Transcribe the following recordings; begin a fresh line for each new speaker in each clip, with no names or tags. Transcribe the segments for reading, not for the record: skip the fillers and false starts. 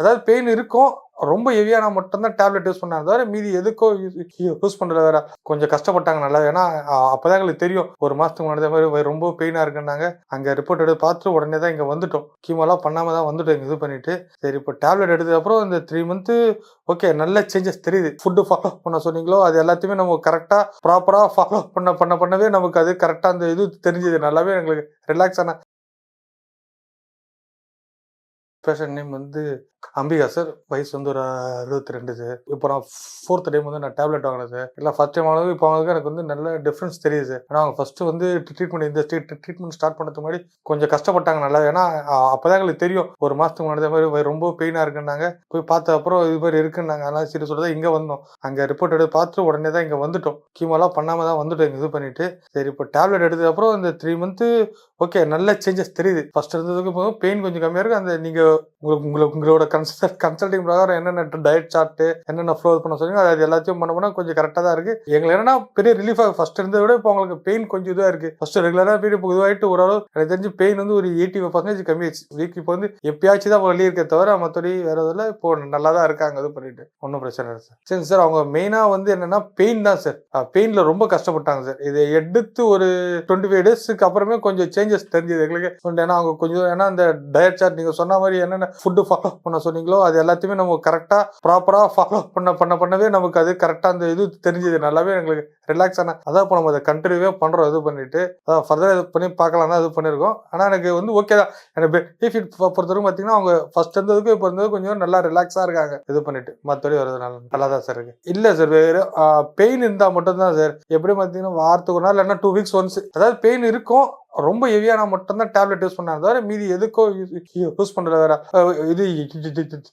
அதாவது பெயின் இருக்கும், ரொம்ப ஹெவியானா மட்டும்தான் டேப்லெட் யூஸ் பண்ணாங்க தவிர மீதி எதுக்கோ யூஸ் பண்றது வேற. கொஞ்சம் கஷ்டப்பட்டாங்க நல்லா. ஏன்னா அப்பதான் எங்களுக்கு தெரியும், ஒரு மாசத்துக்கு முன்னாடி மாதிரி ரொம்ப பெயினா இருக்குன்னாங்க. அங்க ரிப்போர்ட் எடுத்து பார்த்துட்டு உடனே தான் இங்க வந்துட்டோம். கீமோலாம் பண்ணாம தான் வந்துட்டோம் இங்க இது பண்ணிட்டு. சரி இப்போ டேப்லெட் எடுத்தது அப்புறம் இந்த 3 மந்த் ஓகே நல்ல சேஞ்சஸ் தெரியுது. ஃபுட்டு ஃபாலோ பண்ண சொன்னீங்களோ அது எல்லாத்தையுமே நம்ம கரெக்டா ப்ராப்பரா ஃபாலோ பண்ணவே நமக்கு அது கரெக்டா அந்த இது தெரிஞ்சது. நல்லாவே எங்களுக்கு ரிலாக்ஸ் ஆன. பேஷண்ட் நேம் வந்து அம்பிகா சார். வயசு வந்து ஒரு 62 சார். இப்போ நான் 4th டைம் வந்து நான் டேப்லெட் வாங்கினேன் சார். இல்லை ஃபர்ஸ்ட் டைம் வாங்கினது இப்போ வாங்கினது எனக்கு வந்து நல்ல டிஃப்ரென்ஸ் தெரியுது சார். ஏன்னா அவங்க ஃபர்ஸ்ட் வந்து ட்ரீட்மெண்ட் ஸ்டார்ட் பண்ணதுக்கு முன்னாடி கொஞ்சம் கஷ்டப்பட்டாங்க நல்லா. ஏன்னா அப்பதான் எங்களுக்கு தெரியும், ஒரு மாசத்துக்கு முன்னாடி மாதிரி ரொம்ப பெயினா இருக்குன்னாங்க. போய் பார்த்த அப்புறம் இது மாதிரி இருக்குன்னாங்க. அதனால சரி சொல்லிட்டு இங்க வந்தோம். அங்க ரிப்போர்ட் எடுத்து பார்த்துட்டு உடனே தான் இங்க வந்துட்டோம். கீமோலாம் பண்ணாம தான் வந்துட்டோம் இங்க இது பண்ணிட்டு. சரி இப்போ டேப்லெட் எடுத்தது அப்புறம் இந்த 3 மந்த் ஓகே நல்ல சேஞ்சஸ் தெரியுது. ஃபர்ஸ்ட் இருந்ததுக்கு பெயின் கொஞ்சம் கம்மியா இருக்கு. அந்த நீங்க உங்களோட கன்சல்டிங் பிரகாரம் என்னென்ன டயட் சார்ட் என்னென்ன ஃப்ளோ பண்ண சொன்னீங்க அது எல்லாத்தையும் பண்ண கொஞ்சம் கரெக்டா தான் இருக்கு. எங்களுக்கு என்னன்னா பெரிய ரிலீஃப் ஆகும். ஃபர்ஸ்ட் இருந்ததை விட இப்போ உங்களுக்கு பெயின் கொஞ்சம் இதுவா இருக்கு. ஃபர்ஸ்ட் ரெகுலரா பெயின் இப்போ இதுவாயிட்டு ஓரளவு எனக்கு தெரிஞ்சு பெயின் வந்து ஒரு 85% கம்மியாச்சு. வீக் இப்போ வந்து எப்பயாச்சும் தான் வலி இருக்க தவிர மற்றபடி வேற இதில் இப்போ நல்லா தான் இருக்காங்க. இது பண்ணிட்டு ஒன்றும் பிரச்சனை இல்லை சார். சரி சார், அவங்க மெயினா வந்து என்னன்னா பெயின் தான் சார். பெயின்ல ரொம்ப கஷ்டப்பட்டாங்க சார். இதை எடுத்து ஒரு 25 டேஸ்க்கு அப்புறமே கொஞ்சம் சேஞ்சஸ் தெரிஞ்சது எங்களுக்கு. ஏன்னா அவங்க கொஞ்சம் ஏன்னா அந்த டயட் சார்ட் நீங்க சொன்ன மாதிரி என்னென்ன ஃபுட்டு ஃபாலோ பண்ண சொன்னீங்களோ அது எல்லாத்தையுமே நம்ம கரெக்டா ப்ராப்பரா ஃபாலோ பண்ணவே நமக்கு அது கரெக்டா அந்த இது தெரிஞ்சது. நல்லாவே எங்களுக்கு ரிலாக்ஸ் ஆன. அதான் இப்போ நம்ம அதை கண்டினியூவே பண்றோம். இது பண்ணிட்டு அதான் ஃபர்தர் இது பண்ணி பார்க்கலாம் தான் இது பண்ணிருக்கோம். ஆனா எனக்கு வந்து ஓகே தான். எனக்கு பெனிஃபிட் பொறுத்தவரைக்கும் பார்த்தீங்கன்னா அவங்க ஃபர்ஸ்ட் இருந்ததுக்கு இப்போ இருந்தது கொஞ்சம் நல்லா ரிலாக்ஸா இருக்காங்க. இது பண்ணிட்டு மற்றபடி வரதுனால நல்லா தான் சார் இருக்கு. இல்ல சார், வேற பெயின் இருந்தா மட்டும் தான் சார். எப்படி பார்த்தீங்கன்னா வாரத்துக்கு ஒரு நாள் இல்லைன்னா 2 வீக்ஸ் ஒன்ஸ் அதாவது பெயின் இருக்கும், ரொம்ப ஹெவியானா மட்டும்தான் டேப்லெட் யூஸ் பண்ணாங்க தவிர மீதி எதுக்கோ யூஸ் பண்றது வேற. இது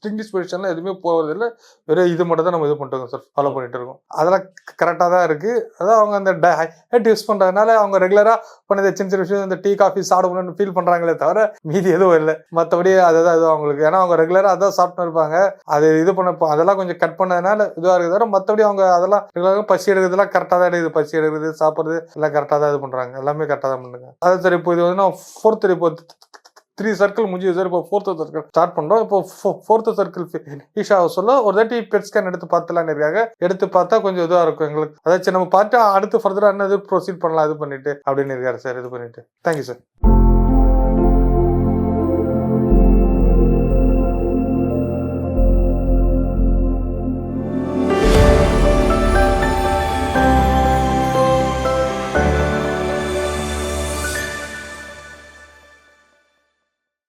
இங்கிலீஷ் பொசிஷன்ல எதுவுமே போறது இல்லை. வெறும் இது மட்டும் தான் நம்ம இது பண்ணிட்டு சார் ஃபாலோ பண்ணிட்டு இருக்கோம். அதெல்லாம் கரெக்டா தான் இருக்கு. அதான் அவங்க அந்த டயட் யூஸ் பண்றதுனால அவங்க ரெகுலரா பண்ணது சின்ன சின்ன விஷயம் இந்த டீ காஃபி சாப்பிடணும்னு ஃபீல் பண்றாங்களே தவிர மீதி எதுவும் இல்லை. மற்றபடி அதுதான் இது அவங்களுக்கு. ஏன்னா அவங்க ரெகுலரா அதான் சாப்பிட்டு இருப்பாங்க. அது இது பண்ண அதெல்லாம் கொஞ்சம் கட் பண்ணதுனால இதுவா இருக்கு தவிர மற்றபடி அவங்க அதெல்லாம் ரெகுலராக பசி எடுக்கிறதுலாம் கரெக்டா தான் எடுக்குது. பசி எடுக்கிறது சாப்பிட்றது எல்லாம் கரெக்டா தான் இது பண்றாங்க. எல்லாமே கரெக்டா தான் பண்ணுங்க. அதான் சார் இப்போ இது வந்து நான் 4th இப்போ 3 சர்க்கிள் முடிஞ்சு சார். இப்போ 4th சர்க்கிள் ஸ்டார்ட் பண்றோம். இப்போ 4th சர்க்கிள் ஈஷா சொல்ல ஒரு தாட்டி பெட் ஸ்கேன் எடுத்து பார்த்துலான்னு இருக்காங்க. எடுத்து பார்த்தா கொஞ்சம் இதுவா இருக்கும் எங்களுக்கு. அதாச்சும் நம்ம பார்த்து அடுத்து ஃபர்தரா என்ன ப்ரொசீட் பண்ணலாம் இது பண்ணிட்டு அப்படின்னு இருக்காரு சார். இது பண்ணிட்டு தேங்க்யூ சார்.